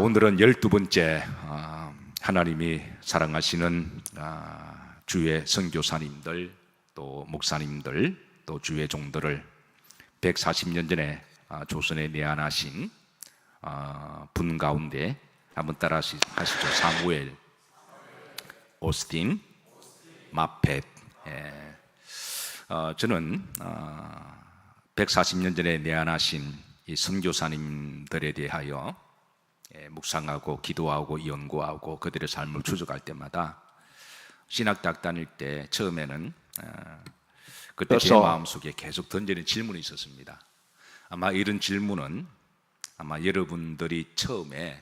오늘은 12번째 하나님이 사랑하시는 주의 선교사님들, 또 목사님들, 또 주의 종들을 140년 전에 조선에 내한하신 분 가운데 한번 따라 하시죠. 사무엘, 오스틴, 마펫. 저는 140년 전에 내한하신 이 선교사님들에 대하여 묵상하고 기도하고 연구하고 그들의 삶을 추적할 때마다 신학대학 다닐 때 처음에는 그때 제 마음속에 계속 던지는 질문이 있었습니다. 아마 이런 질문은 아마 여러분들이 처음에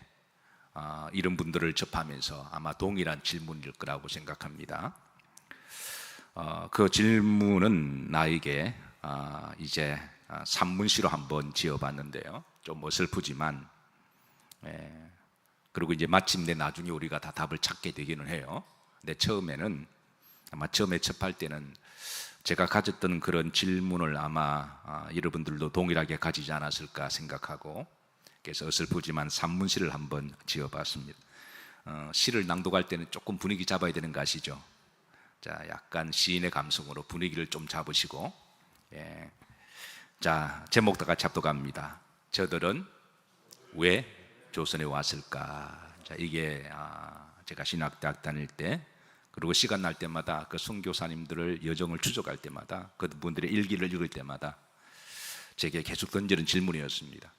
이런 분들을 접하면서 아마 동일한 질문일 거라고 생각합니다. 그 질문은 나에게 이제 산문시로 한번 지어봤는데요. 좀 어설프지만 그리고 이제 마침내 나중에 우리가 다 답을 찾게 되기는 해요. 근데 처음에는 아마 처음에 접할 때는 제가 가졌던 그런 질문을 아마 여러분들도 동일하게 가지지 않았을까 생각하고, 그래서 어설프지만 산문시를 한번 지어봤습니다. 시를 낭독할 때는 조금 분위기 잡아야 되는 거 아시죠? 자, 약간 시인의 감성으로 분위기를 좀 잡으시고, 자, 제목 다 같이 합독합니다. 저들은 왜 조선에 왔을까? 자, 이게 제가 신학대학 다닐 때, 그리고 시간 날 때마다 그 선교사님들을 여정을 추적할 때마다 그분들의 일기를 읽을 때마다 제게 계속 던지는 질문이었습니다.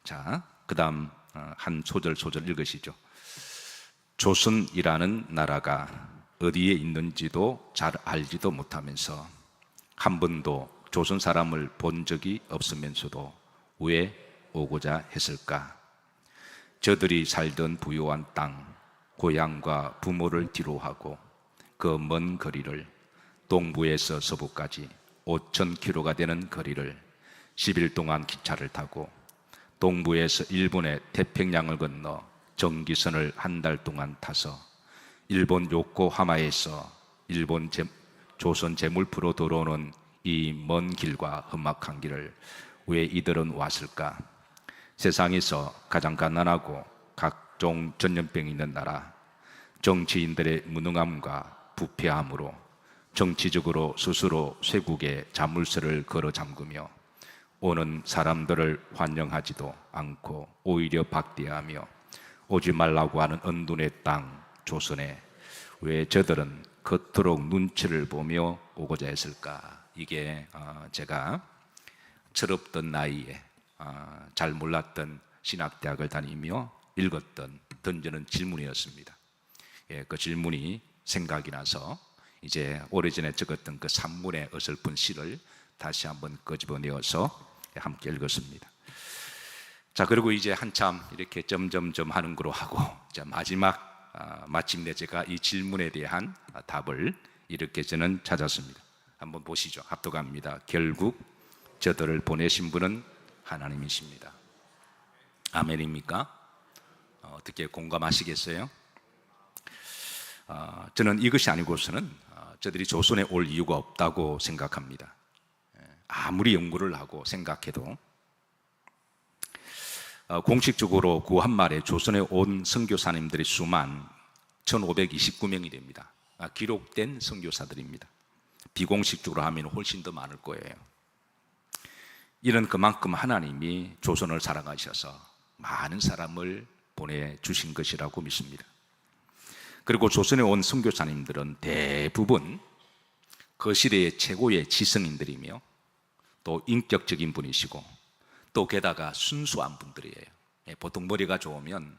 자, 그 다음 한 소절 읽으시죠. 조선이라는 나라가 어디에 있는지도 잘 알지도 못하면서 한 번도 조선 사람을 본 적이 없으면서도 왜 오고자 했을까? 저들이 살던 부유한 땅, 고향과 부모를 뒤로하고 그 먼 거리를, 동부에서 서부까지 5,000km가 되는 거리를 10일 동안 기차를 타고 동부에서 일본의 태평양을 건너 전기선을 한 달 동안 타서 일본 요코하마에서 조선 제물프로 들어오는 이 먼 길과 험악한 길을 왜 이들은 왔을까? 세상에서 가장 가난하고 각종 전염병이 있는 나라, 정치인들의 무능함과 부패함으로 정치적으로 스스로 쇄국의 자물쇠를 걸어 잠그며 오는 사람들을 환영하지도 않고 오히려 박대하며 오지 말라고 하는 언둔의 땅 조선에 왜 저들은 그토록 눈치를 보며 오고자 했을까? 이게 제가 철없던 나이에 잘 몰랐던 신학대학을 다니며 읽었던, 던지는 질문이었습니다. 그 질문이 생각이 나서 이제 오래전에 적었던 그 산문의 어설픈 시를 다시 한번 끄집어내어서 함께 읽었습니다. 자, 그리고 이제 한참 이렇게 점점점 하는 거로 하고, 자, 마침내 제가 이 질문에 대한 답을 이렇게 저는 찾았습니다. 한번 보시죠. 합독합니다. 결국 저들을 보내신 분은 하나님이십니다. 아멘입니까? 어떻게 공감하시겠어요? 저는 이것이 아니고서는 저들이 조선에 올 이유가 없다고 생각합니다. 아무리 연구를 하고 생각해도 공식적으로 구한말에 조선에 온 선교사님들의 수만 1529명이 됩니다. 기록된 선교사들입니다. 비공식적으로 하면 훨씬 더 많을 거예요. 이는 그만큼 하나님이 조선을 사랑하셔서 많은 사람을 보내주신 것이라고 믿습니다. 그리고 조선에 온 선교사님들은 대부분 그 시대의 최고의 지성인들이며 또 인격적인 분이시고 또 게다가 순수한 분들이에요. 보통 머리가 좋으면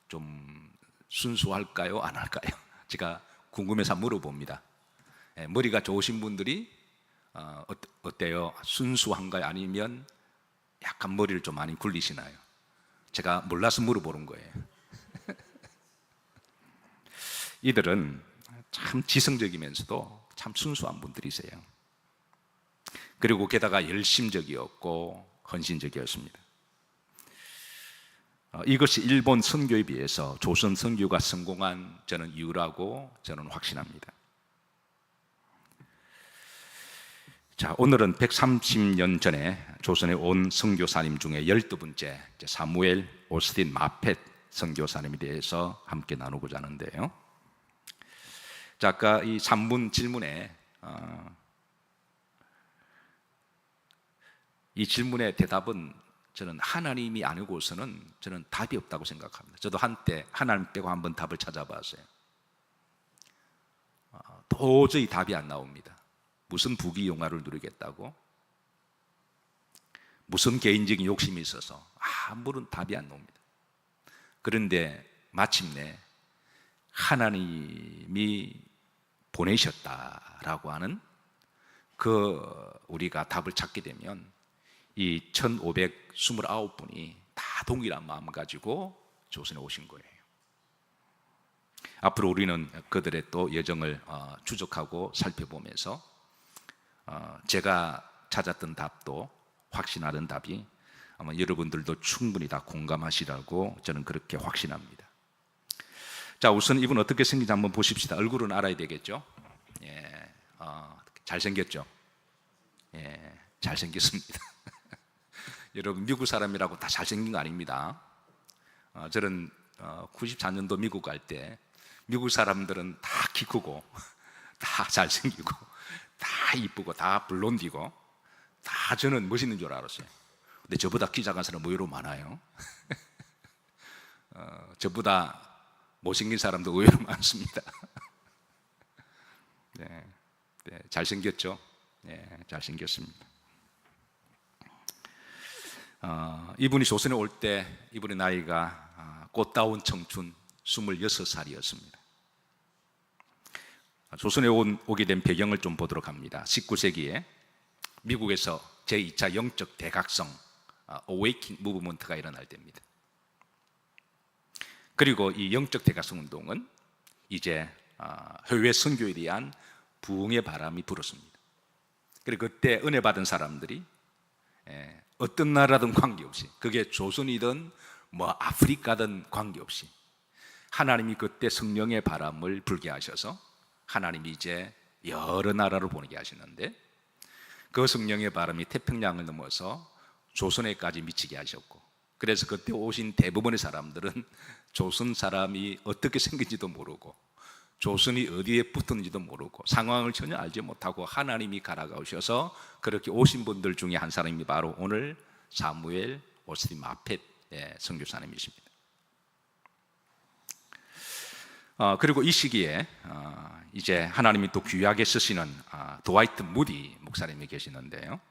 좀 순수할까요? 안 할까요? 제가 궁금해서 물어봅니다. 머리가 좋으신 분들이 어때요? 순수한가요? 아니면 약간 머리를 좀 많이 굴리시나요? 제가 몰라서 물어보는 거예요. 이들은 참 지성적이면서도 참 순수한 분들이세요. 그리고 게다가 열심적이었고 헌신적이었습니다. 이것이 일본 선교에 비해서 조선 선교가 성공한 저는 이유라고 저는 확신합니다. 자, 오늘은 130년 전에 조선에 온 선교사님 중에 12번째 사무엘, 오스틴 마펫 선교사님에 대해서 함께 나누고자 하는데요. 자, 아까 이 3분 질문에 이 질문의 대답은 저는 하나님이 아니고서는 저는 답이 없다고 생각합니다. 저도 한때 하나님 빼고 한번 답을 찾아봤어요. 도저히 답이 안 나옵니다. 무슨 부귀영화를 누리겠다고? 무슨 개인적인 욕심이 있어서 아무런 답이 안 나옵니다. 그런데 마침내 하나님이 보내셨다라고 하는 우리가 답을 찾게 되면 이 1529분이 다 동일한 마음 가지고 조선에 오신 거예요. 앞으로 우리는 그들의 또 여정을 추적하고 살펴보면서 제가 찾았던 답도 확신하는 답이 아마 여러분들도 충분히 다 공감하시라고 저는 그렇게 확신합니다. 자, 우선 이분 어떻게 생긴지 한번 보십시다. 얼굴은 알아야 되겠죠? 예, 잘생겼죠? 예, 잘생겼습니다. 여러분, 미국 사람이라고 다 잘생긴 거 아닙니다. 저는 94년도 미국 갈 때 미국 사람들은 다 키 크고 다 잘생기고 다 이쁘고 다 블론디고 다 저는 멋있는 줄 알았어요. 근데 저보다 키 작은 사람 의외로 많아요. 저보다 못생긴 사람도 의외로 많습니다. 네, 네, 잘생겼죠? 네, 잘생겼습니다. 이분이 조선에 올 때 이분의 나이가 꽃다운 청춘 26살이었습니다. 조선에 오게 된 배경을 좀 보도록 합니다. 19세기에 미국에서 제2차 영적 대각성 Awakening 무브먼트가 일어날 때입니다. 그리고 이 영적 대각성 운동은 이제 해외 선교에 대한 부흥의 바람이 불었습니다. 그리고 그때 은혜 받은 사람들이 어떤 나라든 관계없이, 그게 조선이든 뭐 아프리카든 관계없이 하나님이 그때 성령의 바람을 불게 하셔서 하나님이 이제 여러 나라로 보내게 하시는데, 그 성령의 바람이 태평양을 넘어서 조선에까지 미치게 하셨고, 그래서 그때 오신 대부분의 사람들은 조선 사람이 어떻게 생긴지도 모르고 조선이 어디에 붙었는지도 모르고 상황을 전혀 알지 못하고 하나님이 갈아가셔서 그렇게 오신 분들 중에 한 사람이 바로 오늘 사무엘 오스틴 마펫 선교사님이십니다. 그리고 이 시기에 이제 하나님이 또 귀하게 쓰시는 드와이트 무디 목사님이 계시는데요.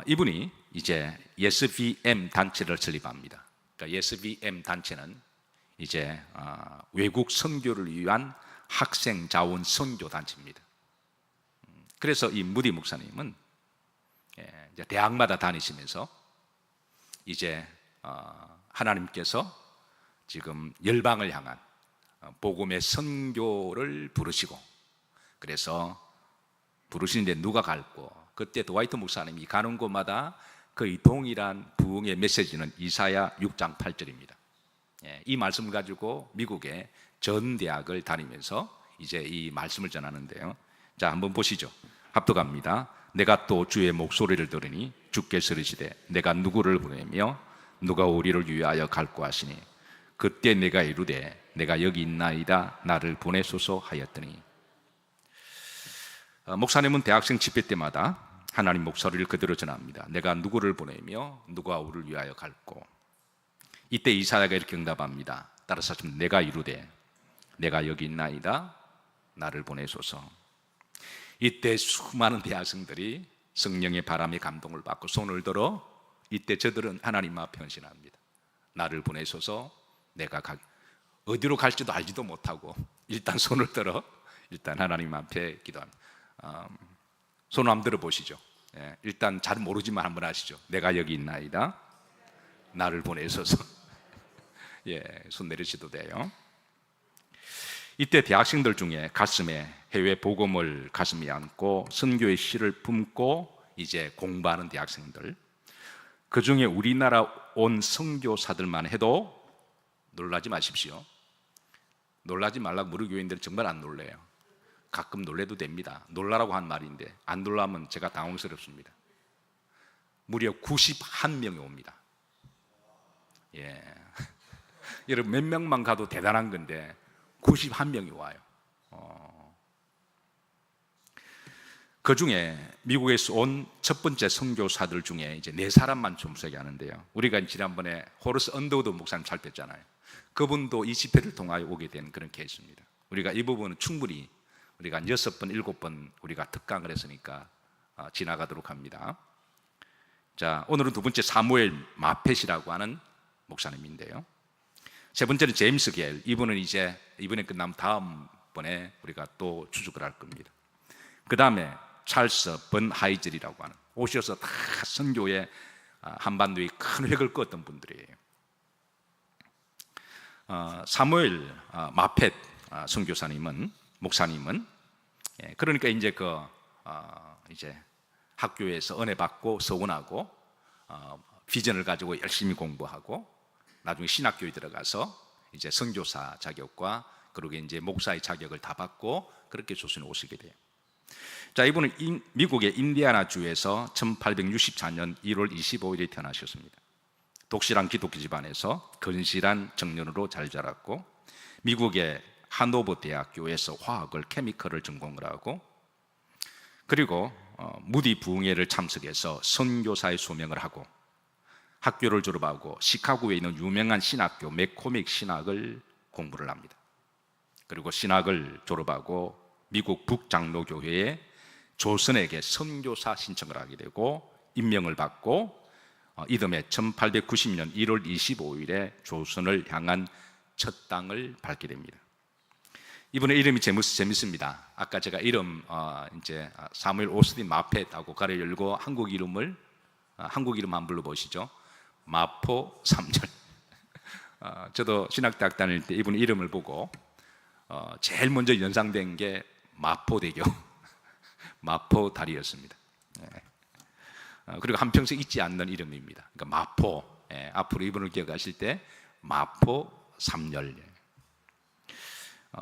이분이 이제 SVM 단체를 설립합니다. 그러니까 SVM 단체는 이제 외국 선교를 위한 학생 자원 선교 단체입니다. 그래서 이 무디 목사님은 이제 대학마다 다니시면서 이제 하나님께서 지금 열방을 향한 복음의 선교를 부르시고, 그래서 부르시는데 누가 갈고, 그때 드와이트 목사님이 가는 곳마다 거의 동일한 부흥의 메시지는 이사야 6장 8절입니다. 이 말씀 가지고 미국의 전 대학을 다니면서 이제 이 말씀을 전하는데요. 자, 한번 보시죠. 합독합니다. 내가 또 주의 목소리를 들으니 주께서 이르시되 내가 누구를 보내며 누가 우리를 위하여 갈고 하시니 그때 내가 이르되 내가 여기 있나이다 나를 보내소서 하였더니, 목사님은 대학생 집회 때마다 하나님 목소리를 그대로 전합니다. 내가 누구를 보내며 누가 우리를 위하여 갈고. 이때 이사야가 이렇게 응답합니다. 따라서 내가 이르되 내가 여기 있나이다 나를 보내소서. 이때 수많은 대학생들이 성령의 바람의 감동을 받고 손을 들어 이때 저들은 하나님 앞에 헌신합니다. 나를 보내소서. 내가 어디로 갈지도 알지도 못하고 일단 손을 들어 일단 하나님 앞에 기도합니다. 손을 한번 들어보시죠. 일단 잘 모르지만 한번 하시죠. 내가 여기 있나이다 나를 보내소서. 손 내리셔도 돼요. 이때 대학생들 중에 가슴에 해외 복음을 가슴에 안고 선교의 씨를 품고 이제 공부하는 대학생들, 그 중에 우리나라 온 선교사들만 해도 놀라지 마십시오. 놀라지 말라고 우리 교인들은 정말 안 놀래요. 가끔 놀래도 됩니다. 놀라라고 한 말인데 안 놀라면 제가 당황스럽습니다. 무려 91명이 옵니다. 예. 여러분 몇 명만 가도 대단한 건데 91명이 와요. 그 중에 미국에서 온 첫 번째 선교사들 중에 이제 4사람만 출석이 하는데요. 우리가 지난번에 호러스 언더우드 목사님 잘 뵀잖아요. 그분도 이 집회를 통하여 오게 된 그런 케이스입니다. 우리가 이 부분은 충분히 우리가 6번, 7번 우리가 특강을 했으니까 지나가도록 합니다. 자, 오늘은 두 번째 사무엘 마펫이라고 하는 목사님인데요. 세 번째는 제임스 겔. 이분은 이제 이번에 끝나면 다음번에 우리가 또 추적을 할 겁니다. 그 다음에 찰스 번 하이즐이라고 하는, 오셔서 다 선교에 한반도에 큰 획을 그었던 분들이에요. 사무엘 마펫 선교사님은, 목사님은, 그러니까 이제 이제 학교에서 은혜 받고 서원하고 비전을 가지고 열심히 공부하고 나중에 신학교에 들어가서 이제 선교사 자격과 그리고 이제 목사의 자격을 다 받고 그렇게 조선에 오시게 돼요. 자, 이분은 미국의 인디애나 주에서 1864년 1월 25일에 태어나셨습니다. 독실한 기독교 집안에서 건실한 청년으로 잘 자랐고 미국의 하노버 대학교에서 화학을 케미컬을 전공을 하고 그리고 무디 부흥회를 참석해서 선교사의 소명을 하고 학교를 졸업하고 시카고에 있는 유명한 신학교 맥코믹 신학을 공부를 합니다. 그리고 신학을 졸업하고 미국 북장로교회에 조선에게 선교사 신청을 하게 되고 임명을 받고 이듬해 1890년 1월 25일에 조선을 향한 첫 땅을 밟게 됩니다. 이분의 이름이 재밌습니다. 아까 제가 이름 이제 사무엘 오스틴 마펫하고 가려 열고 한국 이름 한번 불러보시죠. 마포 3절. 저도 신학대학 다닐 때 이분 이름을 보고 제일 먼저 연상된 게 마포대교, 마포다리였습니다. 그리고 한평생 잊지 않는 이름입니다. 그러니까 마포, 앞으로 이분을 기억하실 때 마포 3열.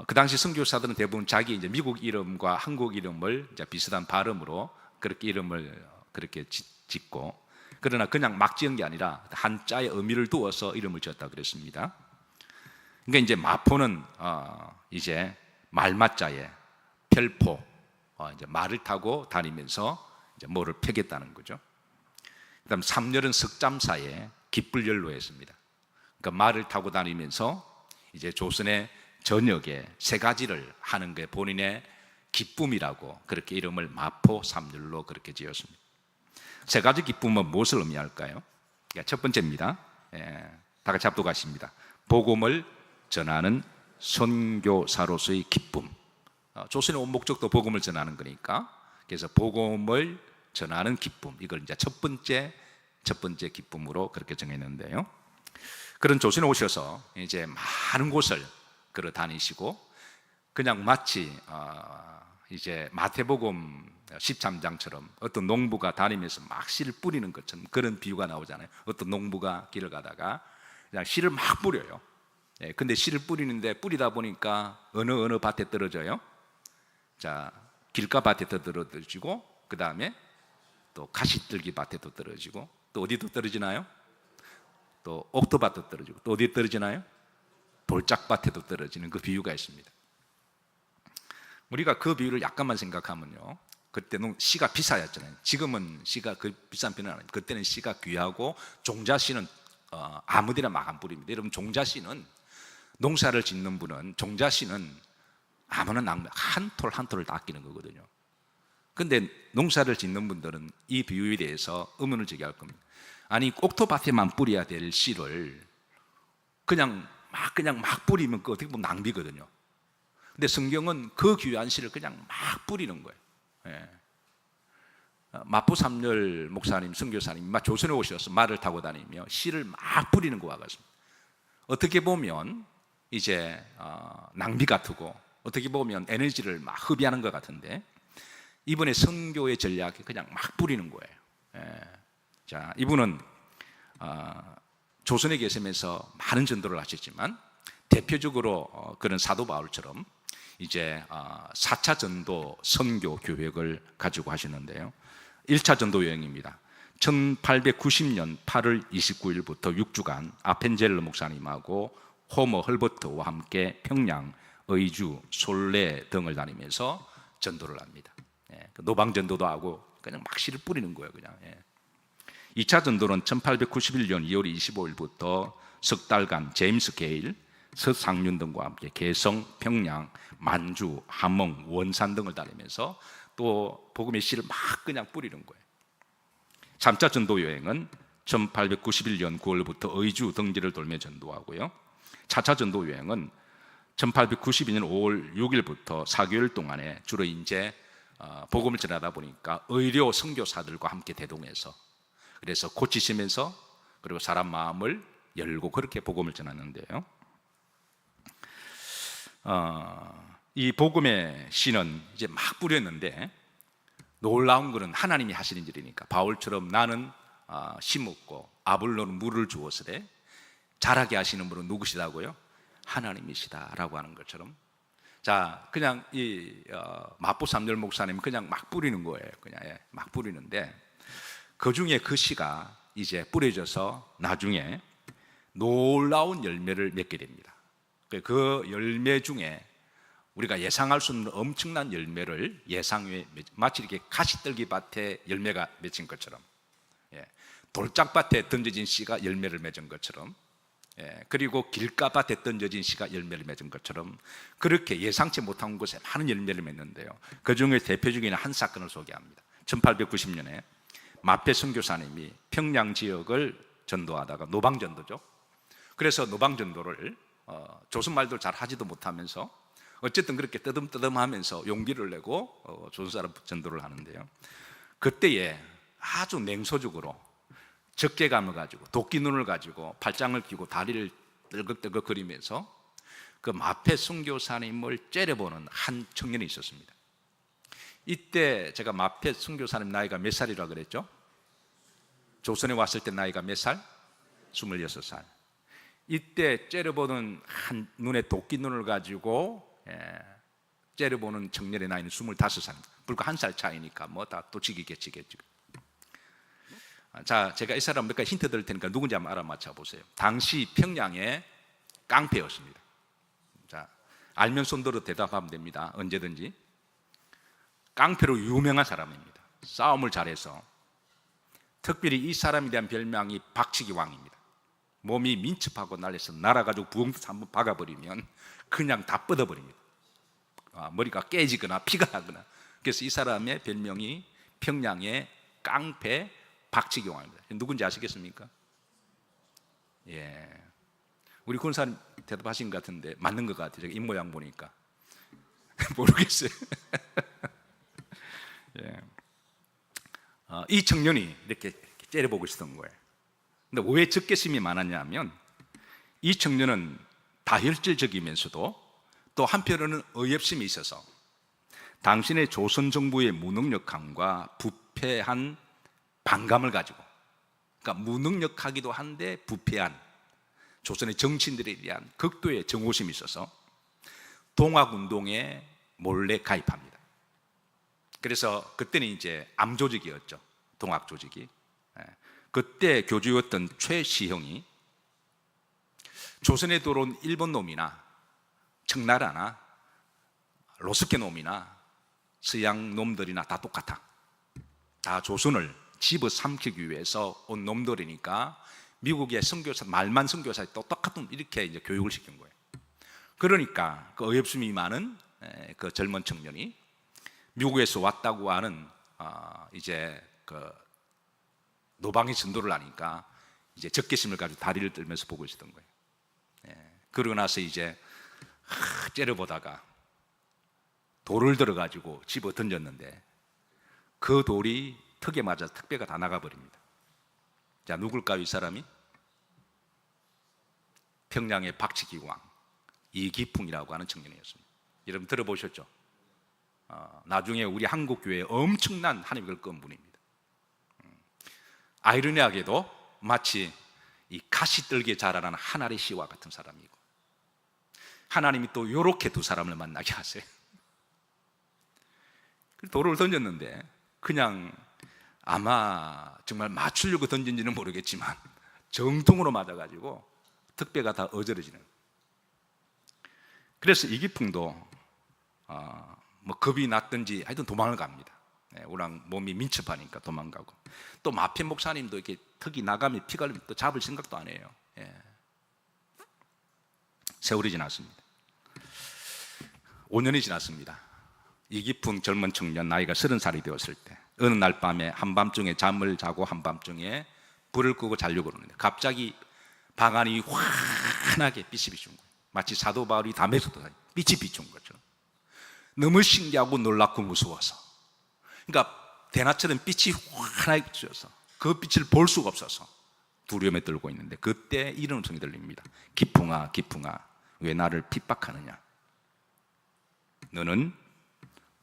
그 당시 선교사들은 대부분 자기 이제 미국 이름과 한국 이름을 이제 비슷한 발음으로 그렇게 이름을 그렇게 짓고, 그러나 그냥 막 지은 게 아니라 한자의 의미를 두어서 이름을 지었다 그랬습니다. 그러니까 이제 마포는 이제 말맞자에 별포, 이제 말을 타고 다니면서 이제 뭐를 펴겠다는 거죠. 그다음 3열은 석잠사에 깃불열로 했습니다. 그러니까 말을 타고 다니면서 이제 조선의 전역에 3가지를 하는 게 본인의 기쁨이라고 그렇게 이름을 마포 3열로 그렇게 지었습니다. 3가지 기쁨은 무엇을 의미할까요? 첫 번째입니다. 다 같이 합독하십니다. 복음을 전하는 선교사로서의 기쁨. 조선의 온 목적도 복음을 전하는 거니까, 그래서 복음을 전하는 기쁨, 이걸 이제 첫 번째 기쁨으로 그렇게 정했는데요. 그런 조선에 오셔서 이제 많은 곳을 걸어 다니시고 그냥 마치 이제 마태복음 13장처럼 어떤 농부가 다니면서 막 씨를 뿌리는 것처럼 그런 비유가 나오잖아요. 어떤 농부가 길을 가다가 그냥 씨를 막 뿌려요. 근데 씨를 뿌리는데 뿌리다 보니까 어느 밭에 떨어져요? 자, 길가 밭에 떨어지고 그 다음에 또 가시떨기 밭에도 떨어지고 또 어디도 떨어지나요? 또 옥토밭도 떨어지고 또 어디에 떨어지나요? 돌짝밭에도 떨어지는 그 비유가 있습니다. 우리가 그 비유를 약간만 생각하면요, 그때는 씨가 비싸였잖아요. 지금은 씨가 그 비싼 편은 아닙니다. 그때는 씨가 귀하고 종자씨는 아무데나 막 안 뿌립니다. 여러분, 종자씨는 농사를 짓는 분은 종자씨는 아무나 한 톨 한 톨을 다 아끼는 거거든요. 근데 농사를 짓는 분들은 이 비유에 대해서 의문을 제기할 겁니다. 아니, 옥토밭에만 뿌려야 될 씨를 그냥 막 뿌리면 그 어떻게 보면 낭비거든요. 근데 성경은 그 귀한 씨를 그냥 막 뿌리는 거예요. 마포 3열 목사님, 선교사님, 조선에 오셔서 말을 타고 다니며 씨를 막 뿌리는 것과 같습니다. 어떻게 보면 이제 낭비 같고, 어떻게 보면 에너지를 막 흡입하는 것 같은데, 이번에 선교의 전략이 그냥 막 뿌리는 거예요. 자, 이분은 조선에 계시면서 많은 전도를 하셨지만 대표적으로 그런 사도 바울처럼 이제 4차 전도 선교 계획을 가지고 하셨는데요. 1차 전도 여행입니다. 1890년 8월 29일부터 6주간 아펜젤러 목사님하고 호머 헐버트와 함께 평양, 의주, 솔레 등을 다니면서 전도를 합니다. 노방 전도도 하고 그냥 막 씨를 뿌리는 거예요. 그냥. 2차 전도는 1891년 2월 25일부터 석 달간 제임스 게일, 서상륜 등과 함께 개성, 평양, 만주, 함흥, 원산 등을 다니면서 또 복음의 씨를 막 그냥 뿌리는 거예요. 3차 전도 여행은 1891년 9월부터 의주 등지를 돌며 전도하고요. 4차 전도 여행은 1892년 5월 6일부터 4개월 동안에 주로 이제 복음을 전하다 보니까 의료 선교사들과 함께 대동해서 그래서 고치시면서 그리고 사람 마음을 열고 그렇게 복음을 전하는데요. 이 복음의 씨는 이제 막 뿌렸는데 놀라운 것은 하나님이 하시는 일이니까 바울처럼 나는 심었고 아볼로는 물을 주었으되 자라게 하시는 분은 누구시다고요? 하나님이시다라고 하는 것처럼 자 그냥 이 마포 삼열 목사님은 그냥 막 뿌리는 거예요. 그냥 막 뿌리는데 그 중에 그 씨가 이제 뿌려져서 나중에 놀라운 열매를 맺게 됩니다. 그 열매 중에 우리가 예상할 수 없는 엄청난 열매를 예상외 마치 이렇게 가시떨기 밭에 열매가 맺힌 것처럼 돌짝밭에 던져진 씨가 열매를 맺은 것처럼 그리고 길가밭에 던져진 씨가 열매를 맺은 것처럼 그렇게 예상치 못한 곳에 많은 열매를 맺는데요. 그 중에 대표적인 한 사건을 소개합니다. 1890년에 마페 선교사님이 평양 지역을 전도하다가 노방전도죠. 그래서 노방전도를 조선말도 잘 하지도 못하면서 어쨌든 그렇게 뜨듬뜨듬하면서 용기를 내고 조선사람 전도를 하는데요. 그때에 아주 냉소적으로 적개감을 가지고 도끼 눈을 가지고 팔짱을 끼고 다리를 떨걱떨걱 거리면서 그 마페 선교사님을 째려보는 한 청년이 있었습니다. 이때 제가 마페 선교사님 나이가 몇 살이라 그랬죠? 조선에 왔을 때 나이가 몇 살? 26살. 이때 째려보는 한 눈에 도끼 눈을 가지고 째려보는 청년의 나이는 25살. 불과 한 살 차이니까 뭐 다 도치기겠지. 자, 제가 이 사람 몇 가지 힌트 드릴 테니까 누군지 한번 알아맞혀 보세요. 당시 평양의 깡패였습니다. 자, 알면 손들어 대답하면 됩니다. 언제든지. 깡패로 유명한 사람입니다. 싸움을 잘해서 특별히 이 사람에 대한 별명이 박치기 왕입니다. 몸이 민첩하고 날려서 날아가지고 부엉 한번 박아버리면 그냥 다 뻗어버립니다. 머리가 깨지거나 피가 나거나. 그래서 이 사람의 별명이 평양의 깡패 박치기 왕입니다. 누군지 아시겠습니까? 우리 군사님 대답하신 것 같은데 맞는 것 같아요. 제가 입모양 보니까 모르겠어요. 이 청년이 이렇게 째려보고 있었던 거예요. 근데 왜 적개심이 많았냐면 이 청년은 다혈질적이면서도 또 한편으로는 어이없음이 있어서 당신의 조선 정부의 무능력함과 부패한 반감을 가지고, 그러니까 무능력하기도 한데 부패한 조선의 정치인들에 대한 극도의 정오심이 있어서 동학운동에 몰래 가입합니다. 그래서 그때는 이제 암조직이었죠. 동학조직이. 그때 교주였던 최시형이 조선에 들어온 일본 놈이나 청나라나 로스케 놈이나 서양 놈들이나 다 똑같아. 다 조선을 집어삼키기 위해서 온 놈들이니까 미국의 선교사, 말만 선교사 또 똑같은 이렇게 이제 교육을 시킨 거예요. 그러니까 그 어이없음이 많은 그 젊은 청년이 미국에서 왔다고 하는 이제 그 노방의 전도를 하니까 이제 적개심을 가지고 다리를 떨면서 보고 있었던 거예요. 그러고 나서 이제 째려보다가 돌을 들어가지고 집어 던졌는데 그 돌이 턱에 맞아 턱뼈가 다 나가버립니다. 자, 누굴까요? 이 사람이 평양의 박치기 왕 이기풍이라고 하는 청년이었습니다. 여러분 들어보셨죠? 나중에 우리 한국 교회에 엄청난 하나님을 끈 분입니다. 아이러니하게도 마치 이 가시떨기에 자라는 한 알의 씨와 같은 사람이고, 하나님이 또 이렇게 두 사람을 만나게 하세요. 돌을 던졌는데 그냥 아마 정말 맞추려고 던진지는 모르겠지만 정통으로 맞아가지고 턱뼈가 다 어지러지는. 그래서 이기풍도 뭐 겁이 났든지 하여튼 도망을 갑니다. 워낙 몸이 민첩하니까 도망가고, 또 마펜 목사님도 이렇게 턱이 나가면 피가 흘리면 또 잡을 생각도 안 해요. 세월이 지났습니다. 5년이 지났습니다. 이기풍 젊은 청년, 나이가 30살이 되었을 때 어느 날 밤에 한밤중에 잠을 자고 한밤중에 불을 끄고 자려고 그러는데 갑자기 방 안이 환하게 빛이 비춘 거예요. 마치 사도 바울이 담에서도 빛이 비춘 것처럼. 너무 신기하고 놀랍고 무서워서, 그러니까 대낮처럼 빛이 환하게 비춰서 그 빛을 볼 수가 없어서 두려움에 떨고 있는데, 그때 이런 음성이 들립니다. 기풍아, 기풍아, 왜 나를 핍박하느냐? 너는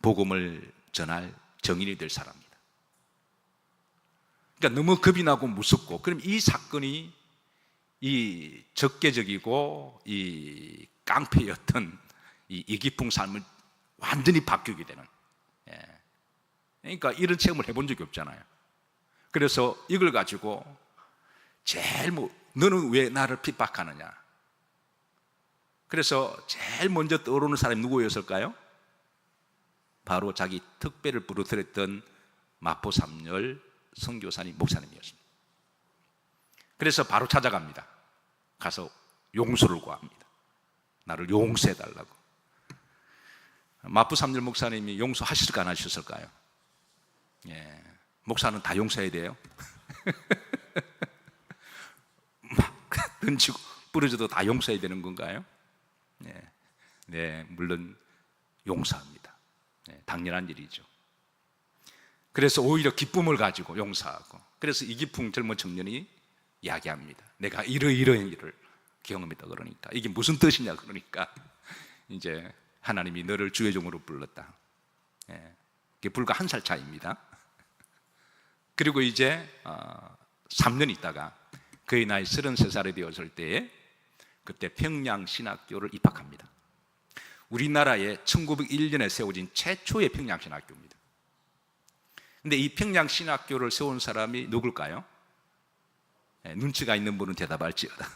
복음을 전할 정인이 될 사람이다. 그러니까 너무 겁이 나고 무섭고, 그럼 이 사건이 이 적개적이고 이 깡패였던 이 이기풍 삶을 완전히 바뀌게 되는, 그러니까 이런 체험을 해본 적이 없잖아요. 그래서 이걸 가지고 제일 너는 왜 나를 핍박하느냐? 그래서 제일 먼저 떠오르는 사람이 누구였을까요? 바로 자기 턱뼈를 부러뜨렸던 마포 3열 선교사님 목사님이었습니다. 그래서 바로 찾아갑니다. 가서 용서를 구합니다. 나를 용서해달라고. 마포 3열 목사님이 용서하실까 안 하셨을까요? 목사는 다 용서해야 돼요. 막 던지고 부러져도 다 용서해야 되는 건가요? 네, 물론 용서합니다. 당연한 일이죠. 그래서 오히려 기쁨을 가지고 용서하고, 그래서 이기풍 젊은 청년이 이야기합니다. 내가 이러이러한 일을 경험했다. 그러니까 이게 무슨 뜻이냐? 그러니까 이제 하나님이 너를 주의 종으로 불렀다. 그게 불과 1살 차이입니다. 그리고 이제 3년 있다가 그의 나이 33살이 되었을 때에 그때 평양신학교를 입학합니다. 우리나라에 1901년에 세워진 최초의 평양신학교입니다. 근데 이 평양신학교를 세운 사람이 누굴까요? 눈치가 있는 분은 대답할지어다.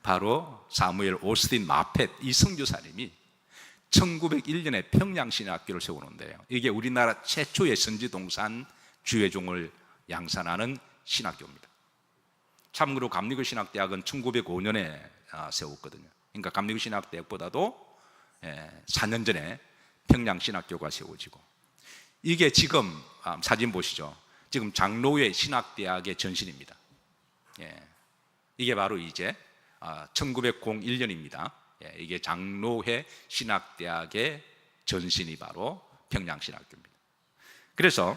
바로 사무엘 오스틴 마펫, 이 선교사님이 1901년에 평양신학교를 세우는데요, 이게 우리나라 최초의 선지동산 주의종을 양산하는 신학교입니다. 참고로 감리교 신학대학은 1905년에 세웠거든요. 그러니까 감리교 신학대학보다도 4년 전에 평양신학교가 세워지고, 이게 지금 사진 보시죠. 지금 장로회 신학대학의 전신입니다. 이게 바로 이제 1901년입니다. 이게 장로회 신학대학의 전신이 바로 평양신학교입니다. 그래서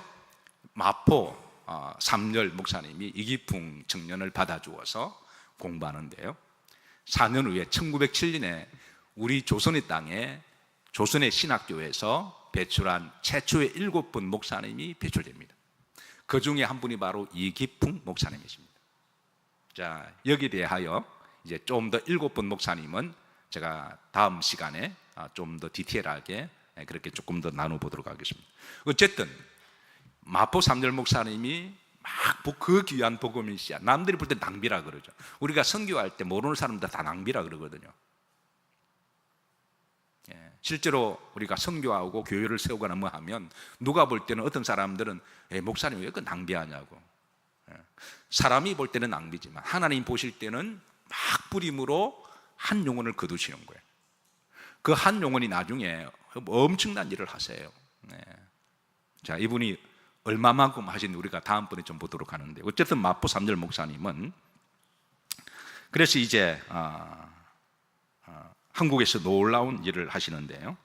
마포 3열 목사님이 이기풍 청년을 받아주어서 공부하는데요, 4년 후에 1907년에 우리 조선의 땅에 조선의 신학교에서 배출한 최초의 7분 목사님이 배출됩니다. 그 중에 한 분이 바로 이기풍 목사님이십니다. 자, 여기에 대하여 이제 좀 더 7분 목사님은 제가 다음 시간에 좀 더 디테일하게 그렇게 조금 더 나눠보도록 하겠습니다. 어쨌든 마포 3열 목사님이 막 그 귀한 복음이 씨야, 남들이 볼 때 낭비라 그러죠. 우리가 선교할 때 모르는 사람들 다 낭비라 그러거든요. 실제로 우리가 선교하고 교회를 세우거나 뭐 하면 누가 볼 때는, 어떤 사람들은 목사님 왜 그 낭비하냐고. 사람이 볼 때는 낭비지만 하나님 보실 때는 막 뿌림으로 한 영혼을 거두시는 거예요. 그 한 영혼이 나중에 엄청난 일을 하세요. 자, 이분이 얼마만큼 하신지 우리가 다음번에 좀 보도록 하는데, 어쨌든 마포 3열 목사님은 그래서 이제 한국에서 놀라운 일을 하시는데요,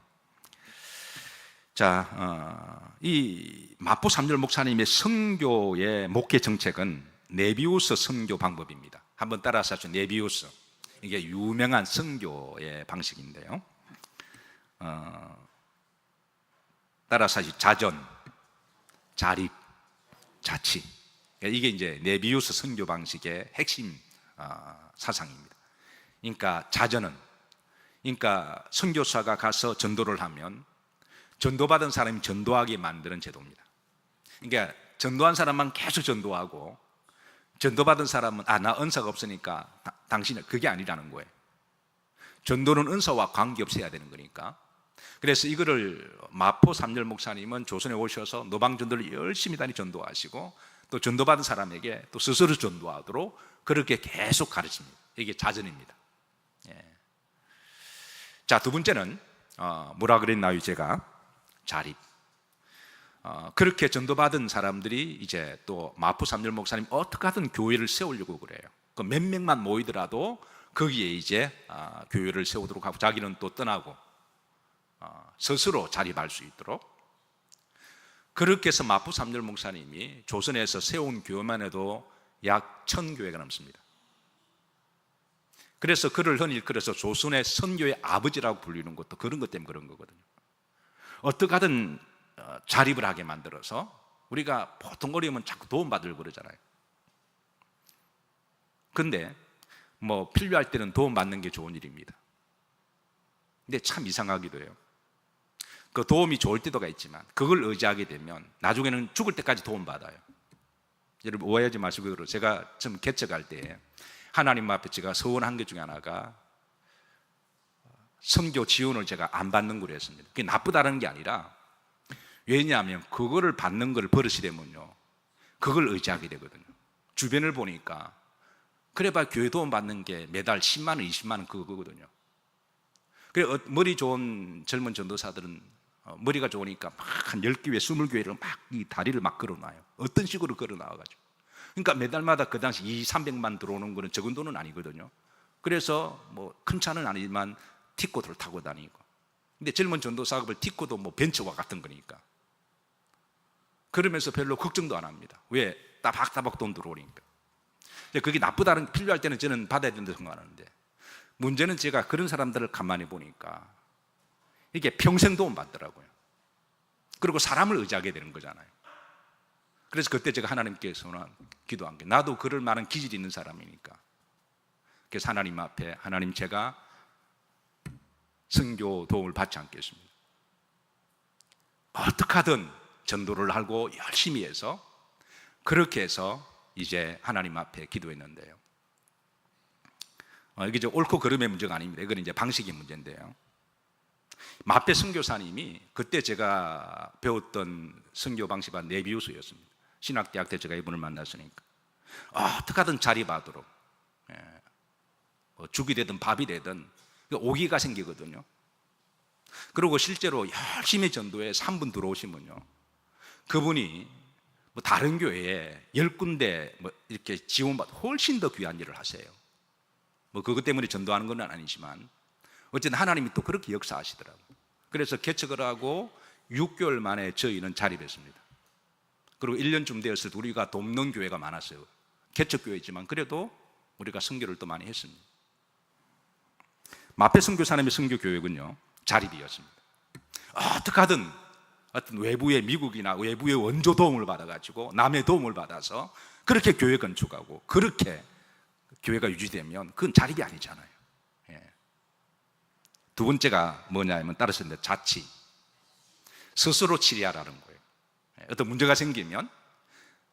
자, 이 마포 3열 목사님의 선교의 목회 정책은 네비우스 선교 방법입니다. 한번 따라서 하죠. 네비우스, 이게 유명한 선교의 방식인데요, 따라서 하죠. 자전, 자립, 자치, 이게 이제 네비우스 선교 방식의 핵심 사상입니다. 그러니까 자전은, 그러니까 선교사가 가서 전도를 하면 전도받은 사람이 전도하게 만드는 제도입니다. 그러니까 전도한 사람만 계속 전도하고 전도받은 사람은 나 은사가 없으니까 당신은 그게 아니라는 거예요. 전도는 은사와 관계없이 해야 되는 거니까. 그래서 이거를 마포 삼열 목사님은 조선에 오셔서 노방전도를 열심히 다니 전도하시고 또 전도받은 사람에게 또 스스로 전도하도록 그렇게 계속 가르칩니다. 이게 자전입니다. 자, 두 번째는 뭐라 그랬나요? 제가 자립. 그렇게 전도받은 사람들이 이제 또 마포 삼열 목사님 어떻게 하든 교회를 세우려고 그래요. 그 몇 명만 모이더라도 거기에 이제 교회를 세우도록 하고 자기는 또 떠나고 스스로 자립할 수 있도록 그렇게 해서 마포 삼열 목사님이 조선에서 세운 교회만 해도 약 1000교회가 넘습니다. 그래서 그를 흔히 일컬어서 조선의 선교의 아버지라고 불리는 것도 그런 것 때문에 그런 거거든요. 어떻게 하든 자립을 하게 만들어서 우리가 보통 어려우면 자꾸 도움받으려고 그러잖아요. 근데 뭐 필요할 때는 도움받는 게 좋은 일입니다. 근데 참 이상하기도 해요. 그 도움이 좋을 때도가 있지만 그걸 의지하게 되면 나중에는 죽을 때까지 도움받아요. 여러분 오해하지 마시고, 제가 처음 개척할 때 하나님 앞에 제가 서원한 게 중에 하나가 선교 지원을 제가 안 받는 걸 했습니다. 그게 나쁘다는 게 아니라, 왜냐하면 그거를 받는 걸 버릇이 되면요 그걸 의지하게 되거든요. 주변을 보니까 그래봐 교회 도움 받는 게 매달 10만 원, 20만 원 그거거든요. 그래 머리 좋은 젊은 전도사들은 머리가 좋으니까 막 한 10교회, 20교회를 막 이 다리를 막 걸어놔요. 어떤 식으로 걸어놔가지고. 그러니까 매달마다 그 당시 200~300만 들어오는 거는 적은 돈은 아니거든요. 그래서 뭐 큰 차는 아니지만 티코를 타고 다니고. 근데 젊은 전도사업을 티코도 뭐 벤츠와 같은 거니까. 그러면서 별로 걱정도 안 합니다. 왜? 따박따박 돈 들어오니까. 그게 나쁘다는, 필요할 때는 저는 받아야 된다고 생각하는데, 문제는 제가 그런 사람들을 가만히 보니까 이게 평생 도움 받더라고요. 그리고 사람을 의지하게 되는 거잖아요. 그래서 그때 제가 하나님께서는 기도한 게, 나도 그럴 만한 기질이 있는 사람이니까, 그래서 하나님 앞에, 하나님 제가 선교 도움을 받지 않겠습니다. 어떻게 하든 전도를 하고 열심히 해서 그렇게 해서 이제 하나님 앞에 기도했는데요. 이게 이제 옳고 그름의 문제가 아닙니다. 이건 이제 방식의 문제인데요. 마페 선교사님이 그때 제가 배웠던 선교 방식이 네비우스였습니다. 신학대학 때 제가 이분을 만났으니까 어떻게 하든 자립하도록, 죽이 되든 밥이 되든 오기가 생기거든요. 그리고 실제로 열심히 전도에 3분 들어오시면요 그분이 뭐 다른 교회에 10군데 뭐 이렇게 지원받아 훨씬 더 귀한 일을 하세요. 뭐 그것 때문에 전도하는 건 아니지만 어쨌든 하나님이 또 그렇게 역사하시더라고요. 그래서 개척을 하고 6개월 만에 저희는 자립했습니다. 그리고 1년쯤 되었을 때 우리가 돕는 교회가 많았어요. 개척교회지만 그래도 우리가 선교를 또 많이 했습니다. 마페 선교사님의 선교교육은요 자립이었습니다. 어떻게 하든 어떤 외부의 미국이나 외부의 원조 도움을 받아가지고 남의 도움을 받아서 그렇게 교회 건축하고 그렇게 교회가 유지되면 그건 자립이 아니잖아요. 두 번째가 뭐냐면 따라서 자치, 스스로 치리하라는 거예요. 어떤 문제가 생기면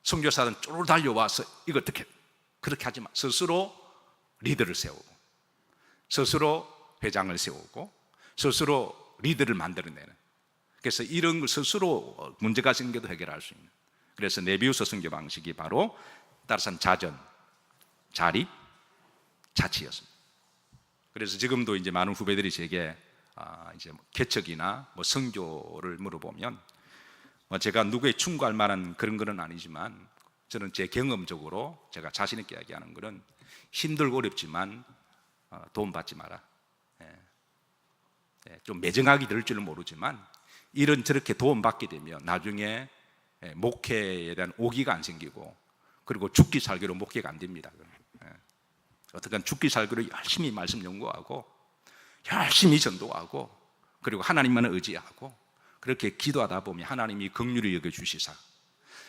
선교사는 쪼르르 달려와서 이거 어떻게, 그렇게 하지 마. 스스로 리더를 세우고 스스로 회장을 세우고 스스로 리더를 만들어내는, 그래서 이런 걸 스스로 문제가 생겨도 해결할 수 있는, 그래서 네비우스 선교 방식이 바로 따라서 자전, 자립, 자치였습니다. 그래서 지금도 이제 많은 후배들이 제게 이제 개척이나 뭐 선교를 물어보면 제가 누구에 충고할 만한 그런 건 아니지만 저는 제 경험적으로 제가 자신 있게 이야기하는 것은 힘들고 어렵지만 도움받지 마라. 좀 매정하게 될 줄은 모르지만 이런 저렇게 도움받게 되면 나중에 목회에 대한 오기가 안 생기고, 그리고 죽기 살기로 목회가 안 됩니다. 어떻게 죽기 살기로 열심히 말씀 연구하고 열심히 전도하고 그리고 하나님만 의지하고 그렇게 기도하다 보면 하나님이 긍휼히 여겨주시사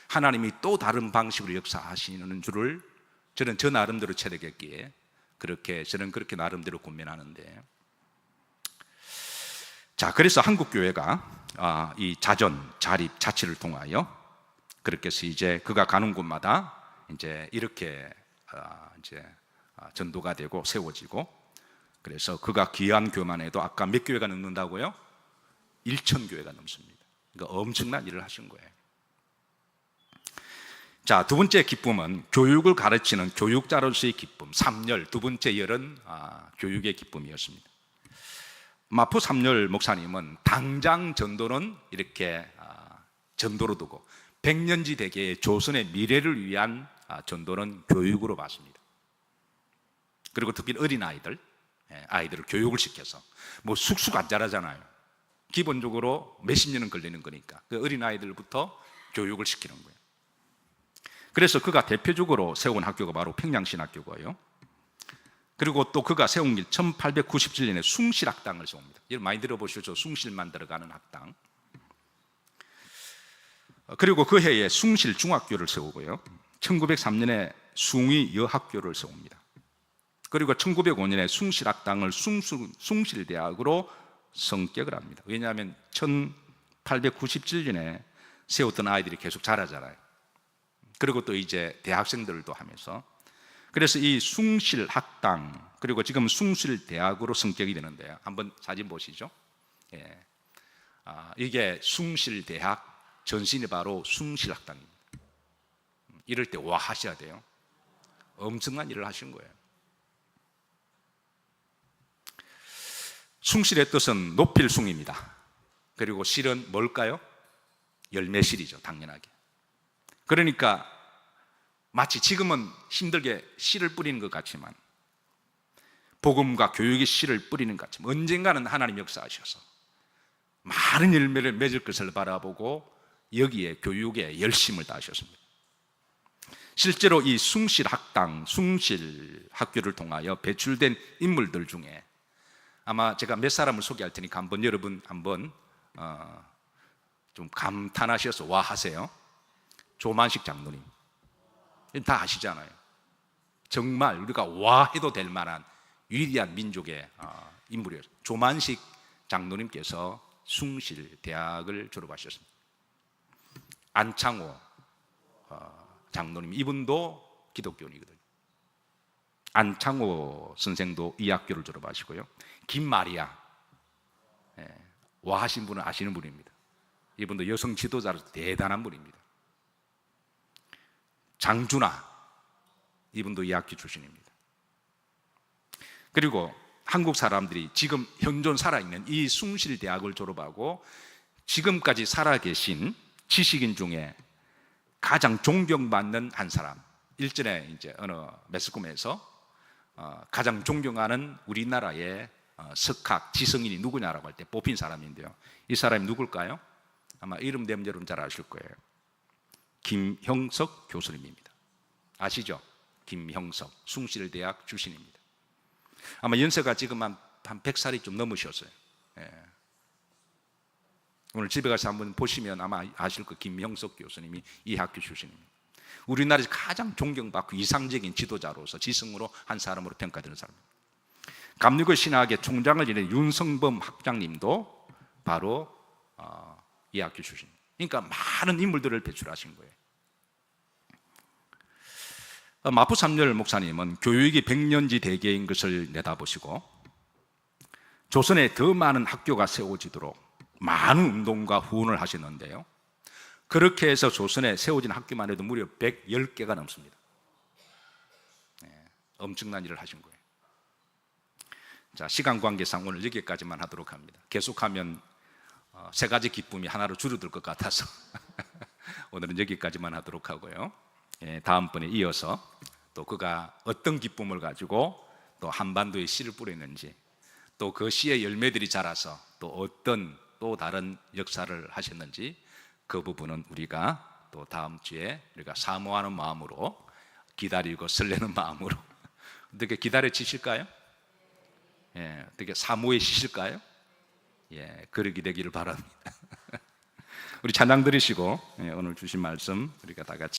하나님이 또 다른 방식으로 역사하시는 줄을 저는 저 나름대로 체득했기에 그렇게 저는 그렇게 나름대로 고민하는데, 자, 그래서 한국 교회가 이 자전, 자립, 자치를 통하여 그렇게 해서 이제 그가 가는 곳마다 이제 이렇게 전도가 되고 세워지고, 그래서 그가 귀한 교만 해도 아까 몇 교회가 넘는다고요? 1,000교회가 넘습니다. 그러니까 엄청난 일을 하신 거예요. 자, 두 번째 기쁨은 교육을 가르치는 교육자로서의 기쁨, 삼열. 두 번째 열은 교육의 기쁨이었습니다. 마포 삼열 목사님은 당장 전도는 이렇게 전도로 두고, 백년지 대계의 조선의 미래를 위한 전도는 교육으로 봤습니다. 그리고 특히 어린아이들, 아이들을 교육을 시켜서, 뭐 쑥쑥 안 자라잖아요. 기본적으로 몇십 년은 걸리는 거니까 그 어린아이들부터 교육을 시키는 거예요. 그래서 그가 대표적으로 세운 학교가 바로 평양신학교고요. 그리고 또 그가 세운 길 1897년에 숭실학당을 세웁니다. 여러분 많이 들어보셨죠? 숭실만 들어가는 학당. 그리고 그 해에 숭실중학교를 세우고요, 1903년에 숭의여학교를 세웁니다. 그리고 1905년에 숭실학당을 숭실대학으로 성격을 합니다. 왜냐하면 1897년에 세웠던 아이들이 계속 자라잖아요. 그리고 또 이제 대학생들도 하면서, 그래서 이 숭실학당, 그리고 지금 숭실대학으로 성격이 되는데요. 한번 사진 보시죠. 예. 이게 숭실대학, 전신이 바로 숭실학당입니다. 이럴 때 와 하셔야 돼요. 엄청난 일을 하신 거예요. 숭실의 뜻은 높일 숭입니다. 그리고 실은 뭘까요? 열매실이죠, 당연하게. 그러니까 마치 지금은 힘들게 씨를 뿌리는 것 같지만, 복음과 교육의 씨를 뿌리는 것 같지만, 언젠가는 하나님 역사하셔서 많은 열매를 맺을 것을 바라보고 여기에 교육에 열심을 다하셨습니다. 실제로 이 숭실학당, 숭실학교를 통하여 배출된 인물들 중에 아마 제가 몇 사람을 소개할 테니까 여러분 한번 좀 감탄하셔서 와 하세요. 조만식 장로님, 다 아시잖아요. 정말 우리가 와 해도 될 만한 위대한 민족의 인물이었어요. 조만식 장로님께서 숭실대학을 졸업하셨습니다. 안창호 장로님, 이분도 기독교인이거든요. 안창호 선생도 이 학교를 졸업하시고요. 김마리아, 와 하신 분은 아시는 분입니다. 이분도 여성 지도자로서 대단한 분입니다. 장준하, 이분도 이 학교 출신입니다. 그리고 한국 사람들이 지금 현존 살아있는 이 숭실대학을 졸업하고 지금까지 살아계신 지식인 중에 가장 존경받는 한 사람, 일전에 이제 어느 매스컴에서 가장 존경하는 우리나라의 석학 지성인이 누구냐라고 할 때 뽑힌 사람인데요, 이 사람이 누굴까요? 아마 이름 되면 여러분 잘 아실 거예요. 김형석 교수님입니다. 아시죠? 김형석, 숭실대학 출신입니다. 아마 연세가 지금 한 100살이 좀 넘으셨어요. 오늘 집에 가서 한번 보시면 아마 아실 거, 김형석 교수님이 이 학교 출신입니다. 우리나라에서 가장 존경받고 이상적인 지도자로서 지성으로 한 사람으로 평가되는 사람입니다. 감리교 신학의 총장을 지낸 윤성범 학장님도 바로 이 학교 출신입니다. 그러니까 많은 인물들을 배출하신 거예요. 마포 삼열 목사님은 교육이 백년지 대계인 것을 내다보시고 조선에 더 많은 학교가 세워지도록 많은 운동과 후원을 하셨는데요, 그렇게 해서 조선에 세워진 학교만 해도 무려 110개가 넘습니다. 엄청난 일을 하신 거예요. 자, 시간 관계상 오늘 여기까지만 하도록 합니다. 계속하면 세 가지 기쁨이 하나로 줄어들 것 같아서 오늘은 여기까지만 하도록 하고요. 다음번에 이어서 또 그가 어떤 기쁨을 가지고 또 한반도에 씨를 뿌렸는지, 또 그 씨의 열매들이 자라서 또 어떤 또 다른 역사를 하셨는지, 그 부분은 우리가 또 다음 주에 우리가 사모하는 마음으로, 기다리고 설레는 마음으로 어떻게 기다려지실까요? 어떻게 사모해 주실까요? 그러게 되기를 바랍니다. 우리 찬양 들으시고 오늘 주신 말씀 우리가 다 같이